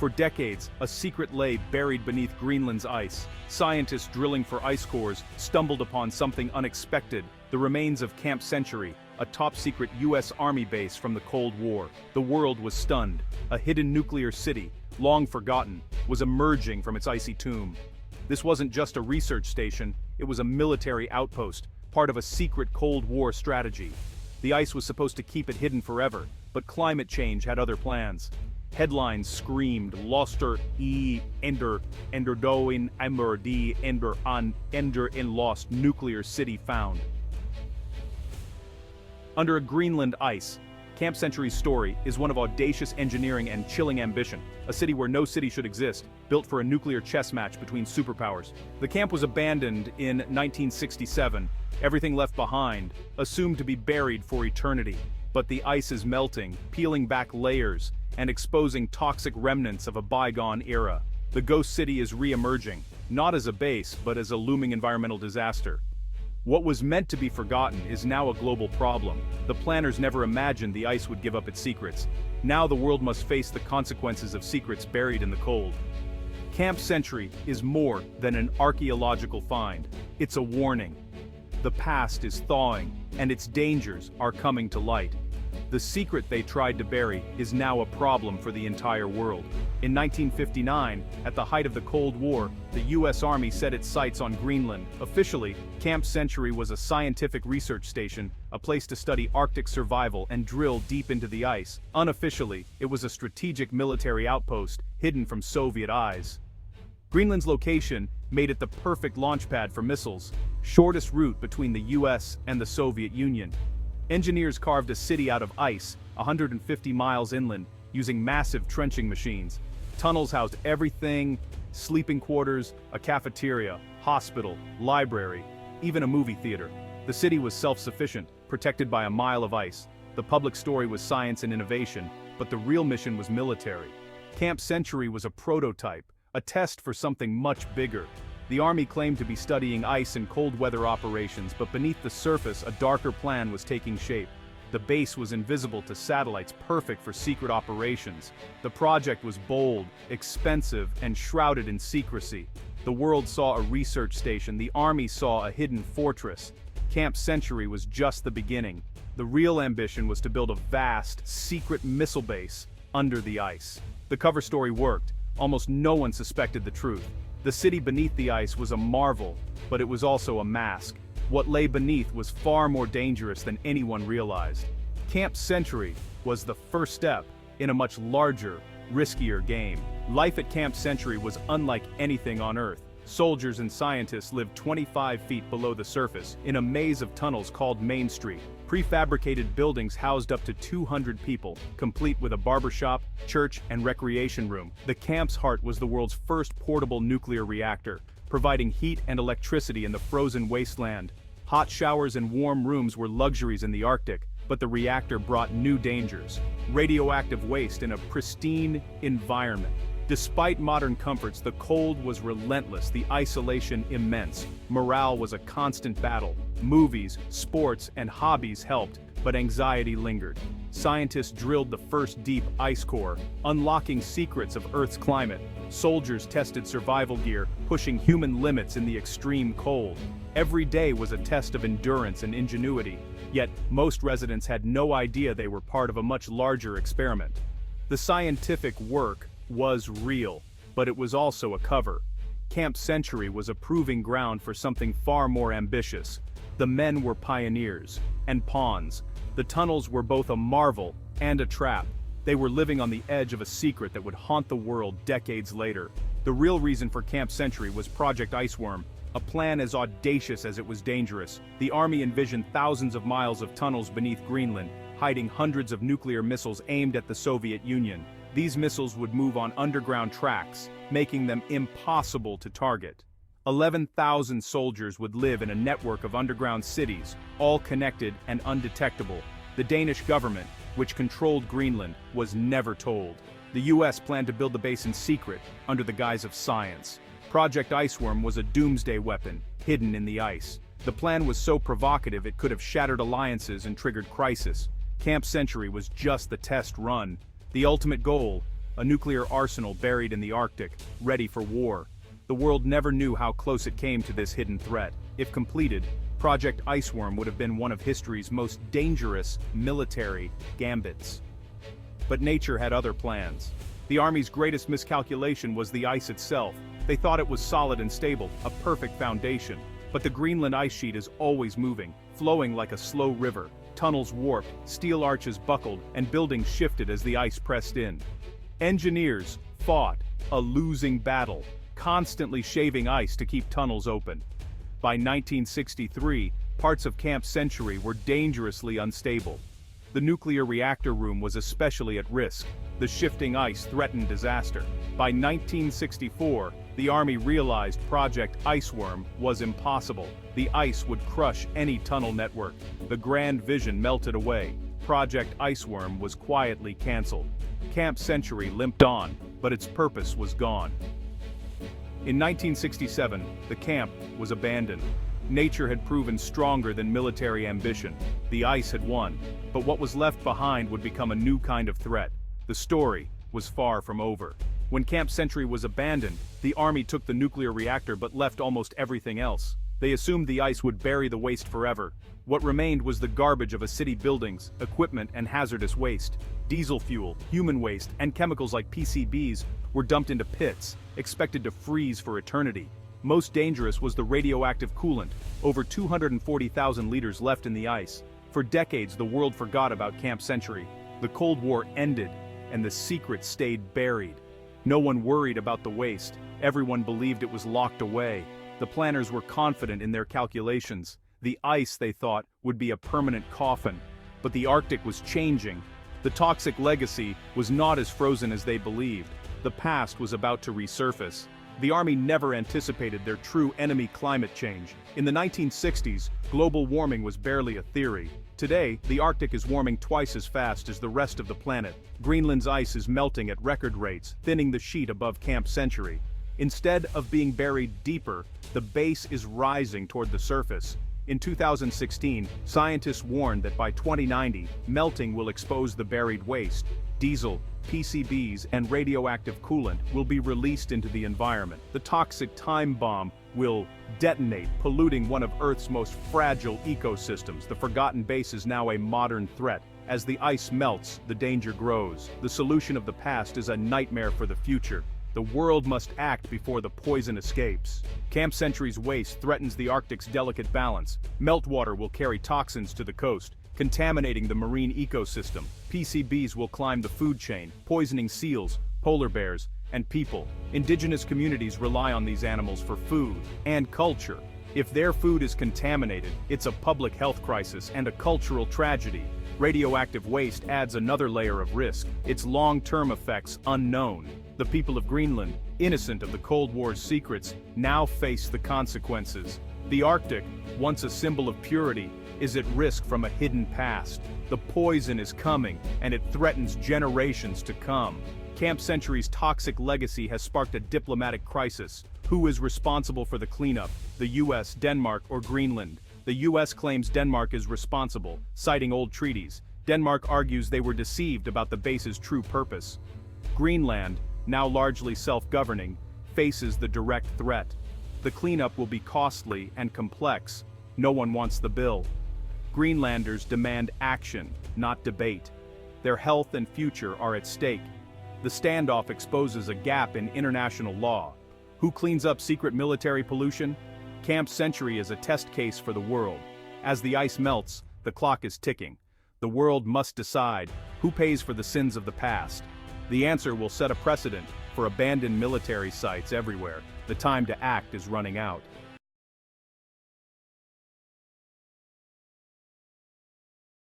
For decades, a secret lay buried beneath Greenland's ice. Scientists drilling for ice cores stumbled upon something unexpected: the remains of Camp Century, a top-secret US Army base from the Cold War. The world was stunned. A hidden nuclear city, long forgotten, was emerging from its icy tomb. This wasn't just a research station, it was a military outpost, part of a secret Cold War strategy. The ice was supposed to keep it hidden forever, but climate change had other plans. Headlines screamed, "Loster Ender Doin Emmer D Ender on Ender in Lost Nuclear City Found." Under a Greenland ice, Camp Century's story is one of audacious engineering and chilling ambition. A city where no city should exist, built for a nuclear chess match between superpowers. The camp was abandoned in 1967, everything left behind, assumed to be buried for eternity. But the ice is melting, peeling back layers, and exposing toxic remnants of a bygone era. The ghost city is re-emerging, not as a base, but as a looming environmental disaster. What was meant to be forgotten is now a global problem. The planners never imagined the ice would give up its secrets. Now the world must face the consequences of secrets buried in the cold. Camp Century is more than an archaeological find. It's a warning. The past is thawing, and its dangers are coming to light. The secret they tried to bury is now a problem for the entire world. In 1959, at the height of the Cold War, the US Army set its sights on Greenland. Officially, Camp Century was a scientific research station, a place to study Arctic survival and drill deep into the ice. Unofficially, it was a strategic military outpost, hidden from Soviet eyes. Greenland's location made it the perfect launchpad for missiles, shortest route between the US and the Soviet Union. Engineers carved a city out of ice, 150 miles inland, using massive trenching machines. Tunnels housed everything: sleeping quarters, a cafeteria, hospital, library, even a movie theater. The city was self-sufficient, protected by a mile of ice. The public story was science and innovation, but the real mission was military. Camp Century was a prototype, a test for something much bigger. The Army claimed to be studying ice and cold weather operations, but beneath the surface, a darker plan was taking shape. The base was invisible to satellites, perfect for secret operations. The project was bold, expensive, and shrouded in secrecy. The world saw a research station, the Army saw a hidden fortress. Camp Century was just the beginning. The real ambition was to build a vast, secret missile base under the ice. The cover story worked. Almost no one suspected the truth. The city beneath the ice was a marvel, but it was also a mask. What lay beneath was far more dangerous than anyone realized. Camp Century was the first step in a much larger, riskier game. Life at Camp Century was unlike anything on Earth. Soldiers and scientists lived 25 feet below the surface, in a maze of tunnels called Main Street. Prefabricated buildings housed up to 200 people, complete with a barbershop, church, and recreation room. The camp's heart was the world's first portable nuclear reactor, providing heat and electricity in the frozen wasteland. Hot showers and warm rooms were luxuries in the Arctic, but the reactor brought new dangers: radioactive waste in a pristine environment. Despite modern comforts, the cold was relentless, the isolation immense. Morale was a constant battle. Movies, sports, and hobbies helped, but anxiety lingered. Scientists drilled the first deep ice core, unlocking secrets of Earth's climate. Soldiers tested survival gear, pushing human limits in the extreme cold. Every day was a test of endurance and ingenuity, yet most residents had no idea they were part of a much larger experiment. The scientific work was real, but it was also a cover. Camp Century was a proving ground for something far more ambitious. The men were pioneers and pawns. The tunnels were both a marvel and a trap. They were living on the edge of a secret that would haunt the world decades later. The real reason for Camp Century was Project Iceworm, a plan as audacious as it was dangerous. The Army envisioned thousands of miles of tunnels beneath Greenland, hiding hundreds of nuclear missiles aimed at the Soviet Union. These missiles would move on underground tracks, making them impossible to target. 11,000 soldiers would live in a network of underground cities, all connected and undetectable. The Danish government, which controlled Greenland, was never told. The US planned to build the base in secret, under the guise of science. Project Iceworm was a doomsday weapon, hidden in the ice. The plan was so provocative it could have shattered alliances and triggered crisis. Camp Century was just the test run. The ultimate goal, a nuclear arsenal buried in the Arctic, ready for war. The world never knew how close it came to this hidden threat. If completed, Project Iceworm would have been one of history's most dangerous military gambits. But nature had other plans. The Army's greatest miscalculation was the ice itself. They thought it was solid and stable, a perfect foundation. But the Greenland ice sheet is always moving, flowing like a slow river. Tunnels warped, steel arches buckled, and buildings shifted as the ice pressed in. Engineers fought a losing battle, constantly shaving ice to keep tunnels open. By 1963, parts of Camp Century were dangerously unstable. The nuclear reactor room was especially at risk. The shifting ice threatened disaster. By 1964, the Army realized Project Iceworm was impossible. The ice would crush any tunnel network. The grand vision melted away. Project Iceworm was quietly canceled. Camp Century limped on, but its purpose was gone. In 1967, the camp was abandoned. Nature had proven stronger than military ambition. The ice had won, but what was left behind would become a new kind of threat. The story was far from over. When Camp Century was abandoned, the Army took the nuclear reactor but left almost everything else. They assumed the ice would bury the waste forever. What remained was the garbage of a city buildings, equipment, and hazardous waste. Diesel fuel, human waste, and chemicals like PCBs were dumped into pits, expected to freeze for eternity. Most dangerous was the radioactive coolant, over 240,000 liters left in the ice. For decades, the world forgot about Camp Century. The Cold War ended, and the secret stayed buried. No one worried about the waste. Everyone believed it was locked away. The planners were confident in their calculations. The ice, they thought, would be a permanent coffin. But the Arctic was changing. The toxic legacy was not as frozen as they believed. The past was about to resurface. The Army never anticipated their true enemy: climate change. In the 1960s, global warming was barely a theory. Today, the Arctic is warming twice as fast as the rest of the planet. Greenland's ice is melting at record rates, thinning the sheet above Camp Century. Instead of being buried deeper, the base is rising toward the surface. In 2016, scientists warned that by 2090, melting will expose the buried waste. Diesel, PCBs, and radioactive coolant will be released into the environment. The toxic time bomb will detonate, polluting one of Earth's most fragile ecosystems. The forgotten base is now a modern threat. As the ice melts, the danger grows. The solution of the past is a nightmare for the future. The world must act before the poison escapes. Camp Century's waste threatens the Arctic's delicate balance. Meltwater will carry toxins to the coast, contaminating the marine ecosystem. PCBs will climb the food chain, poisoning seals, polar bears, and people. Indigenous communities rely on these animals for food and culture. If their food is contaminated, it's a public health crisis and a cultural tragedy. Radioactive waste adds another layer of risk, its long-term effects unknown. The people of Greenland, innocent of the Cold War's secrets, now face the consequences. The Arctic, once a symbol of purity, is at risk from a hidden past. The poison is coming, and it threatens generations to come. Camp Century's toxic legacy has sparked a diplomatic crisis. Who is responsible for the cleanup? The US, Denmark, or Greenland? The US claims Denmark is responsible, citing old treaties. Denmark argues they were deceived about the base's true purpose. Greenland, now largely self-governing, faces the direct threat. The cleanup will be costly and complex. No one wants the bill. Greenlanders demand action, not debate. Their health and future are at stake. The standoff exposes a gap in international law. Who cleans up secret military pollution? Camp Century is a test case for the world. As the ice melts, the clock is ticking. The world must decide who pays for the sins of the past. The answer will set a precedent for abandoned military sites everywhere. The time to act is running out.